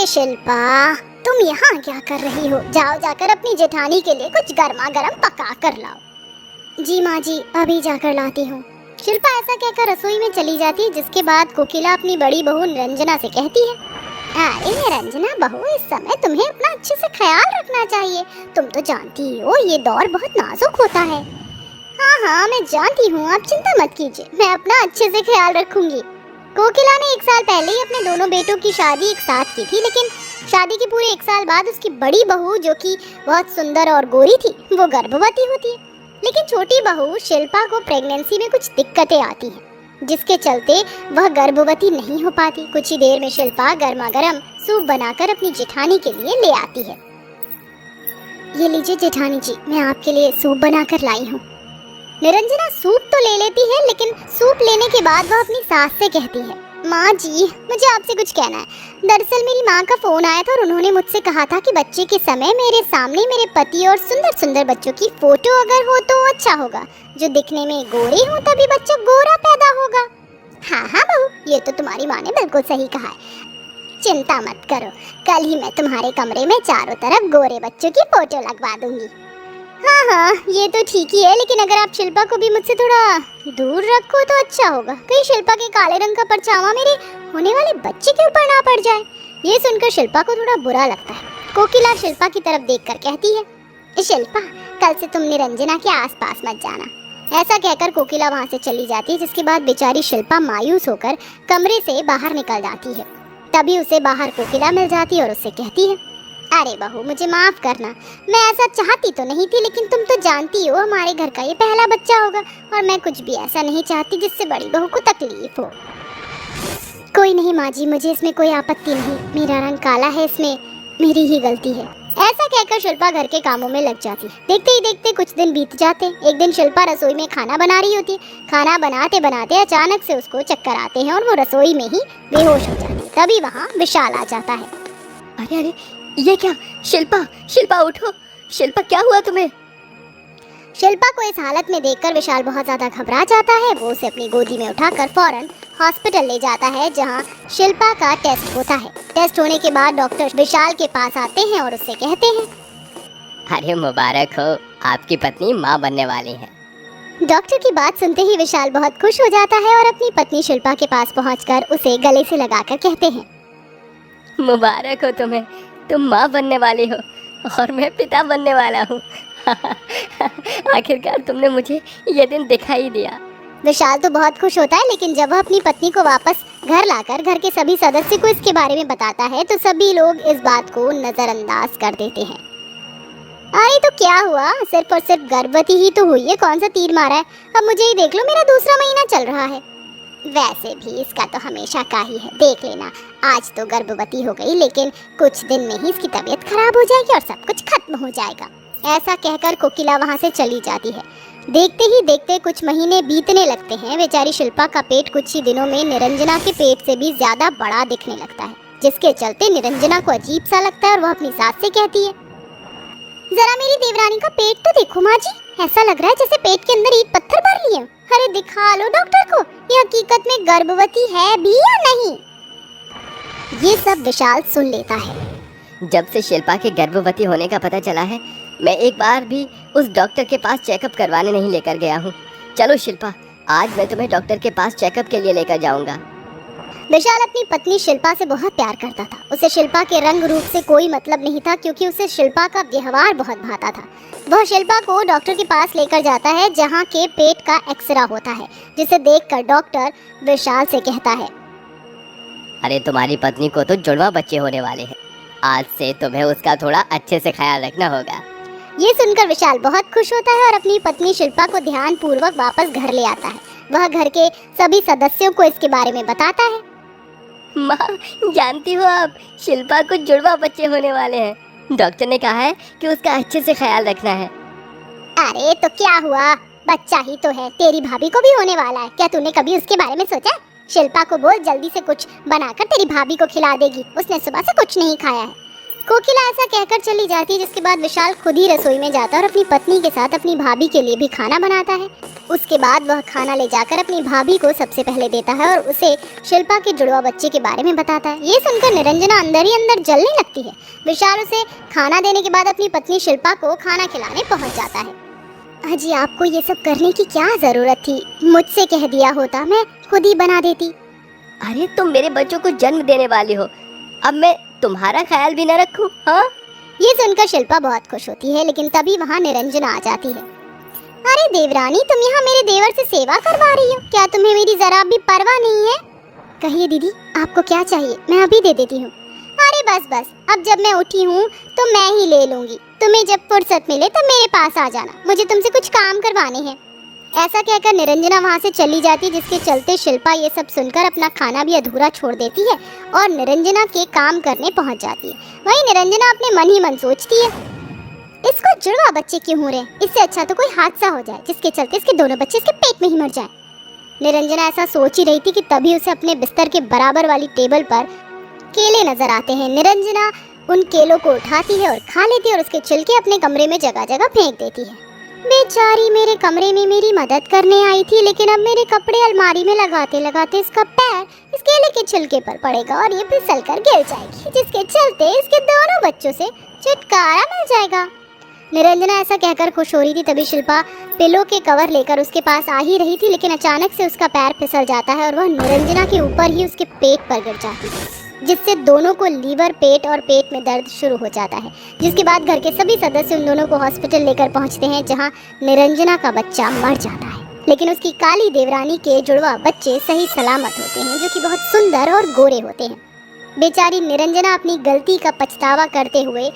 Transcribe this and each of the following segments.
अरे शिल्पा, तुम यहाँ क्या कर रही हो? जाओ जाकर अपनी जेठानी के लिए कुछ गर्मा गर्म पका कर लाओ। जी माँ जी, अभी जाकर लाती हूँ। शिल्पा ऐसा कहकर रसोई में चली जाती है, जिसके बाद कोकिला अपनी बड़ी बहू निरंजना से कहती है, अरे निरंजना बहू, इस समय तुम्हें अपना अच्छे से ख्याल रखना चाहिए। तुम तो जानती हो ये दौर बहुत नाजुक होता है। हाँ हाँ, मैं जानती हूँ, आप चिंता मत कीजिए, मैं अपना अच्छे से ख्याल रखूंगी। कोकिला ने 1 साल पहले ही अपने दोनों बेटों की शादी एक साथ की थी, लेकिन शादी के पूरे 1 साल बाद उसकी बड़ी बहू, जो कि बहुत सुंदर और गोरी थी, वो गर्भवती होती है। लेकिन छोटी बहू शिल्पा को प्रेगनेंसी में कुछ दिक्कतें आती हैं, जिसके चलते वह गर्भवती नहीं हो पाती। कुछ ही देर में शिल्पा गर्मा गर्म सूप बनाकर अपनी जेठानी के लिए ले आती है। ये लीजिए जेठानी जी, मैं आपके लिए सूप बनाकर लाई हूँ। निरंजना सूप तो ले लेती है, लेकिन सूप लेने के बाद वह अपनी सास से कहती है, माँ जी, मुझे आपसे कुछ कहना है। दरअसल मेरी माँ का फोन आया था और उन्होंने मुझसे कहा था कि बच्चे के समय मेरे सामने मेरे पति और सुंदर सुंदर बच्चों की फोटो अगर हो तो अच्छा होगा। जो दिखने में गोरे हो तभी बच्चा गोरा पैदा होगा। हाँ हाँ बहू, ये तो तुम्हारी माँ ने बिल्कुल सही कहा है। चिंता मत करो, कल ही मैं तुम्हारे कमरे में चारों तरफ गोरे बच्चों की फोटो लगवा दूंगी। हाँ हाँ, ये तो ठीक ही है, लेकिन अगर आप शिल्पा को भी मुझसे थोड़ा दूर रखो तो अच्छा होगा। कहीं शिल्पा के काले रंग का परछावा मेरे होने वाले बच्चे के ऊपर ना पड़ जाए। ये सुनकर शिल्पा को थोड़ा बुरा लगता है। कोकिला शिल्पा की तरफ देखकर कहती है, शिल्पा, कल से तुम निरंजना के आसपास मत जाना। ऐसा कहकर कोकिला वहाँ से चली जाती है, जिसके बाद बेचारी शिल्पा मायूस होकर कमरे से बाहर निकल जाती है। तभी उसे बाहर कोकिला मिल जाती है और उससे कहती है, अरे बहू, मुझे माफ करना, मैं ऐसा चाहती तो नहीं थी, लेकिन तुम तो जानती हो हमारे घर का ये पहला बच्चा होगा और मैं कुछ भी ऐसा नहीं चाहती जिससे बड़ी बहू को तकलीफ हो। कोई नहीं माँ जी, मुझे इसमें कोई आपत्ति नहीं, मेरा रंग काला है, इसमें मेरी ही गलती है। ऐसा कहकर शिल्पा घर के कामों में लग जाती। देखते ही देखते कुछ दिन बीत जाते। एक दिन शिल्पा रसोई में खाना बना रही होती। खाना बनाते बनाते अचानक से उसको चक्कर आते हैं और वो रसोई में ही बेहोश हो जाती। तभी वहाँ विशाल आ जाता है। अरे अरे, ये क्या? शिल्पा, शिल्पा उठो। शिल्पा, क्या हुआ तुम्हें? शिल्पा को इस हालत में देखकर विशाल बहुत ज्यादा घबरा जाता है। वो उसे अपनी गोदी में उठाकर फौरन हॉस्पिटल ले जाता है, जहां शिल्पा का टेस्ट होता है। टेस्ट होने के बाद डॉक्टर विशाल के पास आते हैं और उससे कहते हैं, अरे मुबारक हो, आपकी पत्नी माँ बनने वाली है। डॉक्टर की बात सुनते ही विशाल बहुत खुश हो जाता है और अपनी पत्नी शिल्पा के पास पहुंचकर उसे गले से लगाकर कहते हैं, मुबारक हो तुम्हें, तुम माँ बनने वाली हो और मैं पिता बनने वाला हूँ। आखिरकार तुमने मुझे ये दिन दिखाई दिया। विशाल तो बहुत खुश होता है, लेकिन जब वह अपनी पत्नी को वापस घर लाकर घर के सभी सदस्य को इसके बारे में बताता है तो सभी लोग इस बात को नजरअंदाज कर देते हैं। अरे तो क्या हुआ, सिर्फ और सिर्फ गर्भवती ही तो हुई है, कौन सा तीर मारा है? अब मुझे ही देख लो, मेरा दूसरा महीना चल रहा है। वैसे भी इसका तो हमेशा का ही है, देख लेना, आज तो गर्भवती हो गई, लेकिन कुछ दिन में ही इसकी तबीयत खराब हो जाएगी और सब कुछ खत्म हो जाएगा। ऐसा कहकर कोकिला वहाँ से चली जाती है। देखते ही देखते कुछ महीने बीतने लगते हैं। बेचारी शिल्पा का पेट कुछ ही दिनों में निरंजना के पेट से भी ज्यादा बड़ा दिखने लगता है, जिसके चलते निरंजना को अजीब सा लगता है और वह अपनी सास से कहती है, जरा मेरी देवरानी का पेट तो देखो माँ जी, ऐसा लग रहा है जैसे पेट के अंदर ईंट पत्थर भर लिए। अरे दिखा लो डॉक्टर को, ये हकीकत में गर्भवती है भी या नहीं। ये सब विशाल सुन लेता है। जब से शिल्पा के गर्भवती होने का पता चला है, मैं एक बार भी उस डॉक्टर के पास चेकअप करवाने नहीं लेकर गया हूँ। चलो शिल्पा, आज मैं तुम्हें डॉक्टर के पास चेकअप के लिए लेकर जाऊँगा। विशाल अपनी पत्नी शिल्पा से बहुत प्यार करता था। उसे शिल्पा के रंग रूप से कोई मतलब नहीं था, क्योंकि उसे शिल्पा का व्यवहार बहुत भाता था। वह शिल्पा को डॉक्टर के पास लेकर जाता है, जहाँ के पेट का एक्सरा होता है, जिसे देखकर डॉक्टर विशाल से कहता है, अरे तुम्हारी पत्नी को तो जुड़वा बच्चे होने वाले हैं, आज से तुम्हें उसका थोड़ा अच्छे से ख्याल रखना होगा। ये सुनकर विशाल बहुत खुश होता है और अपनी पत्नी शिल्पा को ध्यान पूर्वक वापस घर ले आता है। वह घर के सभी सदस्यों को इसके बारे में बताता है। माँ, जानती हो आप, शिल्पा को जुड़वा बच्चे होने वाले हैं। डॉक्टर ने कहा है कि उसका अच्छे से ख्याल रखना है। अरे तो क्या हुआ, बच्चा ही तो है, तेरी भाभी को भी होने वाला है। क्या तूने कभी उसके बारे में सोचा? शिल्पा को बोल जल्दी से कुछ बनाकर तेरी भाभी को खिला देगी, उसने सुबह से कुछ नहीं खाया है। कोकिला ऐसा कहकर चली जाती है, जिसके बाद विशाल खुद ही रसोई में जाता है और अपनी पत्नी के साथ अपनी भाभी के लिए भी खाना बनाता है। उसके बाद वह खाना ले जाकर अपनी भाभी को सबसे पहले देता है और उसे शिल्पा के जुड़वा बच्चे के बारे में बताता है। ये सुनकर निरंजना अंदर ही अंदर जलने लगती है। विशाल उसे खाना देने के बाद अपनी पत्नी शिल्पा को खाना खिलाने पहुंच जाता है। अजी, आपको ये सब करने की क्या जरूरत थी? मुझसे कह दिया होता, मैं खुद ही बना देती। अरे तुम मेरे बच्चों को जन्म देने वाली हो, अब मैं तुम्हारा ख्याल भी न रखूं? हाँ, ये सुनकर शिल्पा बहुत खुश होती है, लेकिन तभी वहाँ निरंजना आ जाती है। अरे देवरानी, तुम यहाँ मेरे देवर से सेवा करवा रही हो? क्या तुम्हें मेरी जरा भी परवाह नहीं है? कहिए दीदी, आपको क्या चाहिए? मैं अभी दे देती हूँ। अरे बस बस, अब जब मैं उठी हूँ तो मैं ही ले लूंगी। तुम्हें जब फुर्सत मिले तब मेरे पास आ जाना, मुझे तुमसे कुछ काम करवाने हैं। ऐसा कहकर निरंजना वहाँ से चली जाती, जिसके चलते शिल्पा ये सब सुनकर अपना खाना भी अधूरा छोड़ देती है और निरंजना के काम करने पहुँच जाती है। वहीं निरंजना अपने मन ही मन सोचती है, इसको जुड़वा बच्चे क्यों हो रहे? इससे अच्छा तो कोई हादसा हो जाए जिसके चलते इसके दोनों बच्चे इसके पेट में ही मर जाएं। निरंजना ऐसा सोच ही रही थी कि तभी उसे अपने बिस्तर के बराबर वाली टेबल पर केले नजर आते हैं। निरंजना उन केलों को उठाती है और खा लेती है और उसके छिलके अपने कमरे में जगह जगह फेंक देती है। बेचारी मेरे कमरे में मेरी मदद करने आई थी, लेकिन अब मेरे कपड़े अलमारी में लगाते लगाते इसका पैर इस केले के छिलके पर पड़ेगा और ये फिसल कर गिर जाएगी, जिसके चलते इसके दोनों बच्चों से छुटकारा मिल जाएगा। निरंजना ऐसा कहकर खुश हो रही थी, तभी शिल्पा पिलो के कवर लेकर उसके पास आ ही रही थी, लेकिन अचानक से उसका पैर फिसल जाता है और वह निरंजना के ऊपर ही उसके पेट पर गिर जाती है, जिससे दोनों को लीवर, पेट और पेट में दर्द शुरू हो जाता है। जिसके बाद घर के सभी सदस्य उन दोनों को हॉस्पिटल लेकर पहुंचते हैं, जहां निरंजना का बच्चा मर जाता है, लेकिन उसकी काली देवरानी के जुड़वा बच्चे सही सलामत होते हैं, जो कि बहुत सुंदर और गोरे होते हैं। बेचारी निरंजना अपनी गलती का पछतावा करते हुए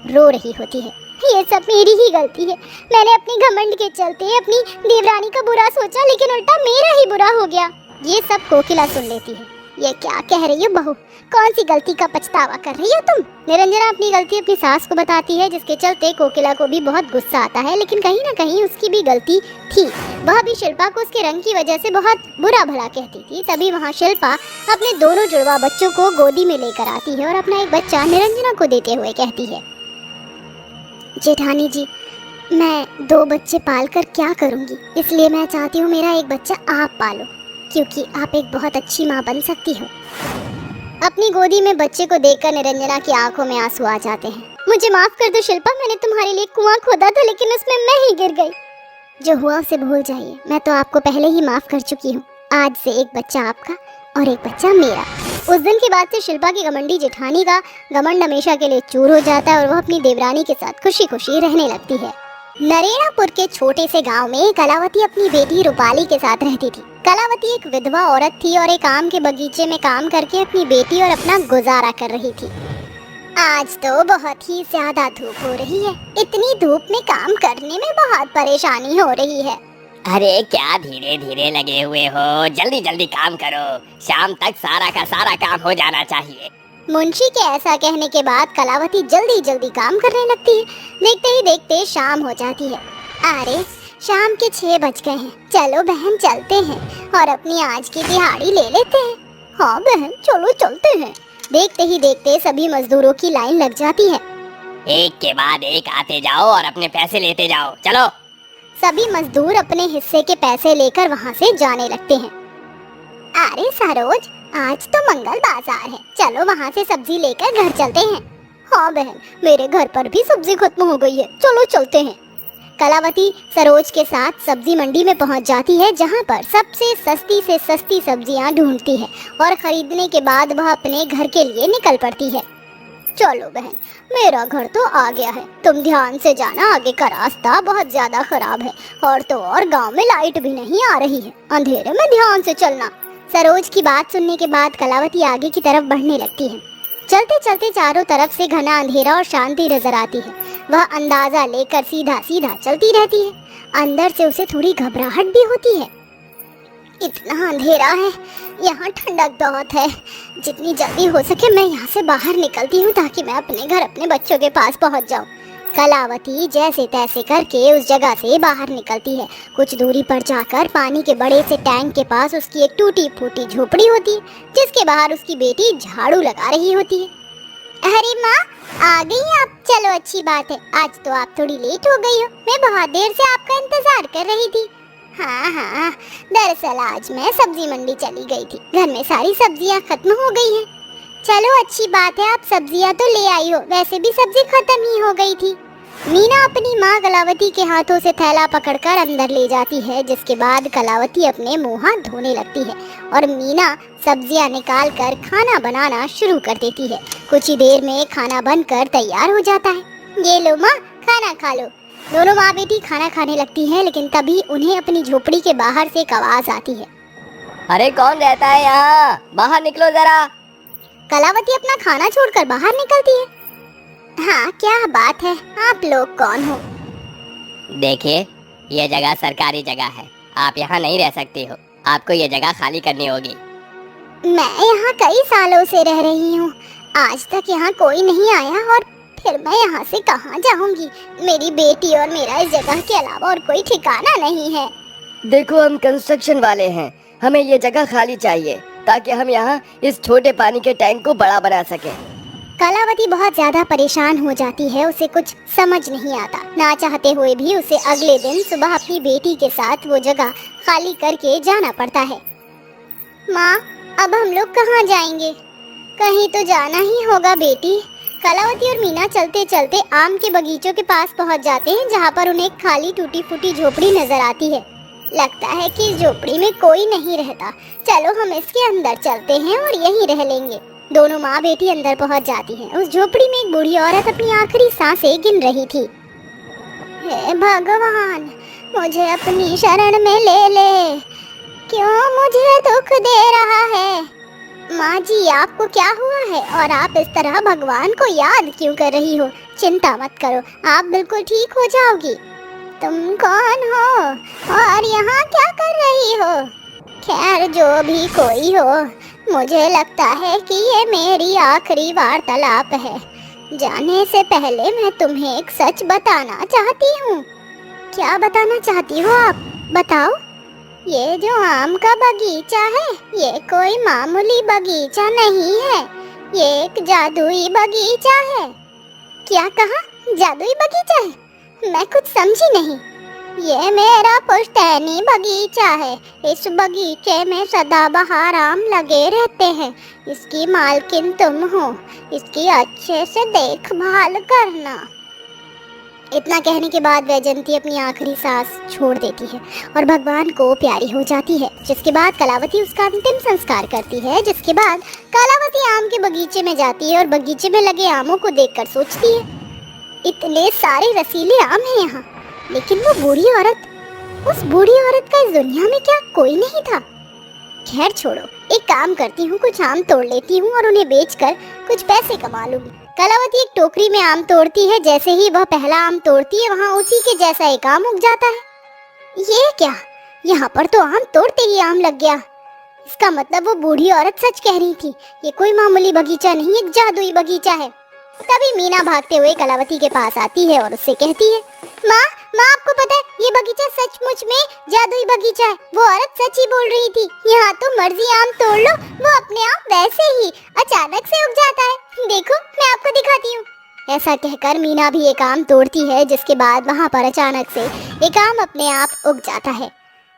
रो रही होती है। ये सब मेरी ही गलती है, मैंने अपने घमंड के चलते अपनी देवरानी का बुरा सोचा, लेकिन उल्टा मेरा ही बुरा हो गया। ये सब कोकिला सुन लेती है। ये क्या कह रही हो बहू? कौन सी गलती का पछतावा कर रही हो तुम? निरंजना अपनी गलती अपनी सास को बताती है, जिसके चलते कोकिला को भी बहुत गुस्सा आता है, लेकिन कहीं ना कहीं उसकी भी गलती थी। वह भी शिल्पा को उसके रंग की वजह से बहुत बुरा भला कहती थी। तभी वहाँ शिल्पा अपने दोनों जुड़वा बच्चों को गोदी में लेकर आती है और अपना एक बच्चा निरंजना को देते हुए कहती है, जेठानी जी, मैं 2 बच्चे पाल कर क्या करूँगी, इसलिए मैं चाहती हूँ मेरा एक बच्चा आप पालो, क्योंकि आप एक बहुत अच्छी माँ बन सकती हो। अपनी गोदी में बच्चे को देखकर निरंजना की आंखों में आंसू आ जाते हैं। मुझे माफ कर दो शिल्पा, मैंने तुम्हारे लिए कुआं खोदा था, लेकिन उसमें मैं ही गिर गई। जो हुआ उसे भूल जाइए, मैं तो आपको पहले ही माफ कर चुकी हूँ। आज से एक बच्चा आपका और एक बच्चा मेरा। उस दिन के बाद से शिल्पा की घमंडी जेठानी का घमंड हमेशा के लिए चूर हो जाता है और वह अपनी देवरानी के साथ खुशी खुशी रहने लगती है। नरेणापुर के छोटे से गांव में कलावती अपनी बेटी रूपाली के साथ रहती थी। कलावती एक विधवा औरत थी और एक आम के बगीचे में काम करके अपनी बेटी और अपना गुजारा कर रही थी। आज तो बहुत ही ज्यादा धूप हो रही है, इतनी धूप में काम करने में बहुत परेशानी हो रही है। अरे क्या धीरे धीरे लगे हुए हो, जल्दी जल्दी काम करो, शाम तक सारा का सारा काम हो जाना चाहिए। मुंशी के ऐसा कहने के बाद कलावती जल्दी जल्दी काम करने लगती है। देखते ही देखते शाम हो जाती है। अरे शाम के 6 बज गए हैं, चलो बहन चलते हैं और अपनी आज की दिहाड़ी ले लेते हैं। हाँ बहन चलो चलते हैं। देखते ही देखते सभी मजदूरों की लाइन लग जाती है। एक के बाद एक आते जाओ और अपने पैसे लेते जाओ, चलो। सभी मजदूर अपने हिस्से के पैसे लेकर वहाँ से जाने लगते हैं। अरे सरोज, आज तो मंगल बाजार है, चलो वहाँ से सब्जी लेकर घर चलते हैं। हाँ बहन, मेरे घर पर भी सब्जी खत्म हो गई है, चलो चलते हैं। कलावती सरोज के साथ सब्जी मंडी में पहुँच जाती है, जहाँ पर सबसे सस्ती से सस्ती सब्जियाँ ढूंढती है और खरीदने के बाद वह अपने घर के लिए निकल पड़ती है। चलो बहन, मेरा घर तो आ गया है, तुम ध्यान से जाना, आगे का रास्ता बहुत ज्यादा खराब है और तो और गांव में लाइट भी नहीं आ रही है, अंधेरे में ध्यान से चलना। सरोज की बात सुनने के बाद कलावती आगे की तरफ बढ़ने लगती है। चलते चलते चारों तरफ से घना अंधेरा और शांति नजर आती है। वह अंदाजा लेकर सीधा सीधा चलती रहती है। अंदर से उसे थोड़ी घबराहट भी होती है। इतना अंधेरा है, यहाँ ठंडक बहुत है, जितनी जल्दी हो सके मैं यहाँ से बाहर निकलती हूँ ताकि मैं अपने घर अपने बच्चों के पास पहुँच जाऊँ। कलावती जैसे तैसे करके उस जगह से बाहर निकलती है। कुछ दूरी पर जाकर पानी के बड़े से टैंक के पास उसकी एक टूटी फूटी झोपड़ी होती है, जिसके बाहर उसकी बेटी झाड़ू लगा रही होती है। अरे माँ, आ गई आप। चलो अच्छी बात है, आज तो आप थोड़ी लेट हो गई हो। मैं बहुत देर से आपका इंतजार कर रही थी। हाँ हाँ, दरअसल आज मैं सब्जी मंडी चली गई थी। घर में सारी सब्जियाँ खत्म हो गई हैं। चलो अच्छी बात है, आप सब्जियाँ तो ले आई हो। वैसे भी सब्जी खत्म ही हो गई थी। मीना अपनी माँ कलावती के हाथों से थैला पकड़कर अंदर ले जाती है, जिसके बाद कलावती अपने मुंह हाथ धोने लगती है और मीना सब्जियां निकाल कर खाना बनाना शुरू कर देती है। कुछ ही देर में खाना बनकर तैयार हो जाता है। ये लो माँ, खाना खा लो। दोनों माँ बेटी खाना खाने लगती हैं, लेकिन तभी उन्हें अपनी झोपड़ी के बाहर से एक आवाज आती है। अरे कौन रहता है यहाँ? बाहर निकलो जरा। कलावती अपना खाना छोड़कर बाहर निकलती है। हाँ, क्या बात है? आप लोग कौन हो? देखिए, ये जगह सरकारी जगह है, आप यहाँ नहीं रह सकती हो। आपको ये जगह खाली करनी होगी। मैं यहाँ कई सालों से रह रही हूँ। आज तक यहाँ कोई नहीं आया और फिर मैं यहाँ से कहाँ जाऊँगी? मेरी बेटी और मेरा इस जगह के अलावा और कोई ठिकाना नहीं है। देखो, हम कंस्ट्रक्शन वाले हैं, हमें ये जगह खाली चाहिए ताकि हम यहाँ इस छोटे पानी के टैंक को बड़ा बना सके। कलावती बहुत ज्यादा परेशान हो जाती है। उसे कुछ समझ नहीं आता। ना चाहते हुए भी उसे अगले दिन सुबह अपनी बेटी के साथ वो जगह खाली करके जाना पड़ता है। माँ, अब हम लोग कहाँ जाएंगे? कहीं तो जाना ही होगा बेटी। कलावती और मीना चलते चलते आम के बगीचों के पास पहुँच जाते हैं, जहाँ पर उन्हें एक खाली टूटी फूटी झोपड़ी नजर आती है। लगता है कि इस झोपड़ी में कोई नहीं रहता। चलो हम इसके अंदर चलते हैं और यहीं रह लेंगे। दोनों माँ बेटी अंदर पहुंच जाती हैं। उस झोपड़ी में एक बूढ़ी औरत अपनी आखिरी सांसें गिन रही थी। हे भगवान, मुझे अपनी शरण में ले ले। क्यों मुझे दुख दे रहा है? माँ जी, आपको क्या हुआ है और आप इस तरह भगवान को याद क्यों कर रही हो? चिंता मत करो, आप बिल्कुल ठीक हो जाओगी। तुम कौन हो और यहाँ क्या कर रही हो? खैर, जो भी कोई हो, मुझे लगता है कि ये मेरी आखिरी वार्तालाप है। जाने से पहले मैं तुम्हें एक सच बताना चाहती हूँ। क्या बताना चाहती हो आप? बताओ। ये जो आम का बगीचा है, ये कोई मामूली बगीचा नहीं है। ये एक जादुई बगीचा है। क्या कहा? जादुई बगीचा है? मैं कुछ समझी नहीं। ये मेरा पुश्तैनी बगीचा है। इस बगीचे में सदाबहार आम लगे रहते हैं। इसकी मालकिन तुम हो। इसकी अच्छे से देखभाल करना। इतना कहने के बाद वैजयंती अपनी आखिरी सांस छोड़ देती है और भगवान को प्यारी हो जाती है। जिसके बाद कलावती उसका अंतिम संस्कार करती है। जिसके बाद कलावती आम के बगीचे में जाती है और बगीचे में लगे आमों को देखकर सोचती है, इतने सारे रसीले आम हैं यहाँ, लेकिन वो बूढ़ी औरत, उस बूढ़ी औरत का इस दुनिया में क्या कोई नहीं था? खैर छोड़ो, एक काम करती हूँ, कुछ आम तोड़ लेती हूँ और उन्हें बेचकर कुछ पैसे कमा लूंगी। कलावती एक टोकरी में आम तोड़ती है। जैसे ही वह पहला आम तोड़ती है, वहाँ उसी के जैसा एक आम उग जाता है। ये क्या? यहाँ पर तो आम तोड़ते ही आम लग गया। इसका मतलब वो बूढ़ी औरत सच कह रही थी। ये कोई मामूली बगीचा नहीं, एक जादुई बगीचा है। तभी मीना भागते हुए कलावती के पास आती है और उससे कहती है, माँ, आपको पता है, ये बगीचा सचमुच में जादुई बगीचा है। वो औरत सच ही बोल रही थी। यहाँ तो मर्जी आम तोड़ लो, वो अपने आप वैसे ही अचानक से उग जाता है। देखो, मैं आपको दिखाती हूँ। ऐसा कहकर मीना भी एक आम तोड़ती है, जिसके बाद वहाँ पर अचानक से एक आम अपने आप उग जाता है।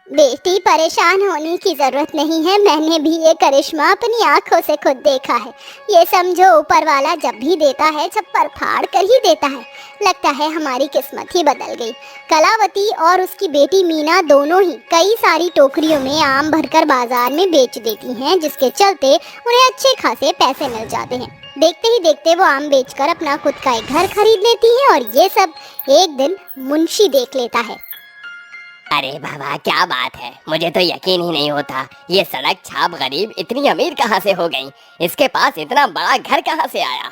बेटी, परेशान होने की जरूरत नहीं है। मैंने भी ये करिश्मा अपनी आंखों से खुद देखा है। ये समझो, ऊपर वाला जब भी देता है, छप्पर फाड़ कर ही देता है। लगता है हमारी किस्मत ही बदल गई। कलावती और उसकी बेटी मीना दोनों ही कई सारी टोकरियों में आम भरकर बाजार में बेच देती हैं, जिसके चलते उन्हें अच्छे खासे पैसे मिल जाते हैं। देखते ही देखते वो आम बेचकर अपना खुद का एक घर खरीद लेती हैं और ये सब एक दिन मुंशी देख लेता है। अरे बाबा, क्या बात है! मुझे तो यकीन ही नहीं होता, ये सड़क छाप गरीब इतनी अमीर कहाँ से हो गई? इसके पास इतना बड़ा घर कहाँ से आया?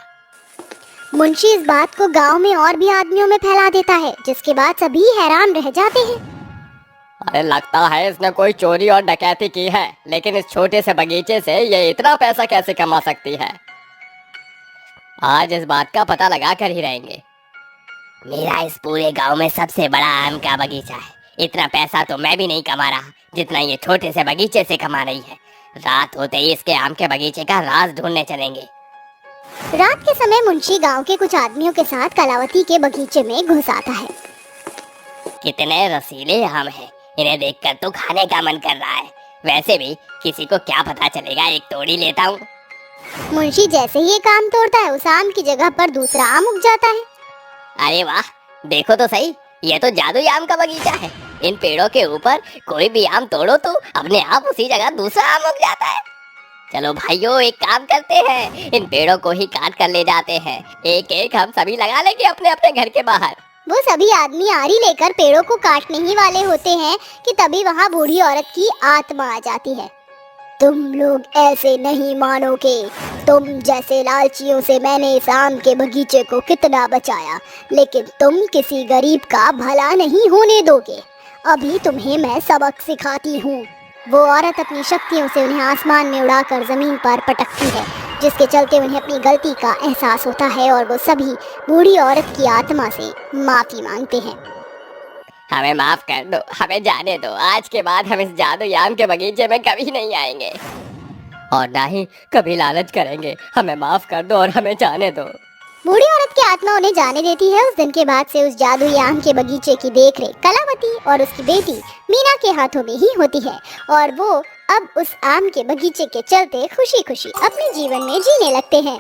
मुंशी इस बात को गांव में और भी आदमियों में फैला देता है, जिसके बाद सभी हैरान रह जाते हैं। अरे लगता है इसने कोई चोरी और डकैती की है, लेकिन इस छोटे से बगीचे से ये इतना पैसा कैसे कमा सकती है? आज इस बात का पता लगा कर ही रहेंगे। मेरा इस पूरे गांव में सबसे बड़ा आम का बगीचा है। इतना पैसा तो मैं भी नहीं कमा रहा जितना ये छोटे से बगीचे से कमा रही है। रात होते ही इसके आम के बगीचे का राज ढूंढने चलेंगे। रात के समय मुंशी गांव के कुछ आदमियों के साथ कलावती के बगीचे में घुस आता है। कितने रसीले आम हैं, इन्हें देखकर तो खाने का मन कर रहा है। वैसे भी किसी को क्या पता चलेगा, एक तोड़ ही लेता हूँ। मुंशी जैसे ही एक आम तोड़ता है, उस आम की जगह पर दूसरा आम उग जाता है। अरे वाह, देखो तो सही, ये तो जादुई आम का बगीचा है। इन पेड़ों के ऊपर कोई भी आम तोड़ो तो अपने आप उसी जगह दूसरा आम उग जाता है। चलो भाइयों, एक काम करते हैं, इन पेड़ों को ही काट कर ले जाते हैं। एक एक हम सभी लगा लेंगे अपने अपने घर के बाहर। वो सभी आदमी आरी लेकर पेड़ों को काटने ही वाले होते हैं कि तभी वहाँ बूढ़ी औरत की आत्मा आ जाती है। तुम लोग ऐसे नहीं मानोगे, तुम जैसे लालचियों से मैंने इस आम के बगीचे को कितना बचाया, लेकिन तुम किसी गरीब का भला नहीं होने दोगे। अभी तुम्हें मैं सबक सिखाती हूँ। वो औरत अपनी शक्तियों से उन्हें आसमान में उड़ाकर जमीन पर पटकती है, जिसके चलते उन्हें अपनी गलती का एहसास होता है और वो सभी बूढ़ी औरत की आत्मा से माफी मांगते हैं। हमें माफ कर दो, हमें जाने दो। आज के बाद हम इस जादुई आम के बगीचे में कभी नहीं आएंगे और ना ही कभी लालच करेंगे। हमें माफ कर दो और हमें जाने दो। बूढ़ी औरत की आत्मा उन्हें जाने देती है। उस दिन के बाद से उस जादुई आम के बगीचे की देखरेख कलावती और उसकी बेटी मीना के हाथों में ही होती है और वो अब उस आम के बगीचे के चलते खुशी खुशी अपने जीवन में जीने लगते हैं।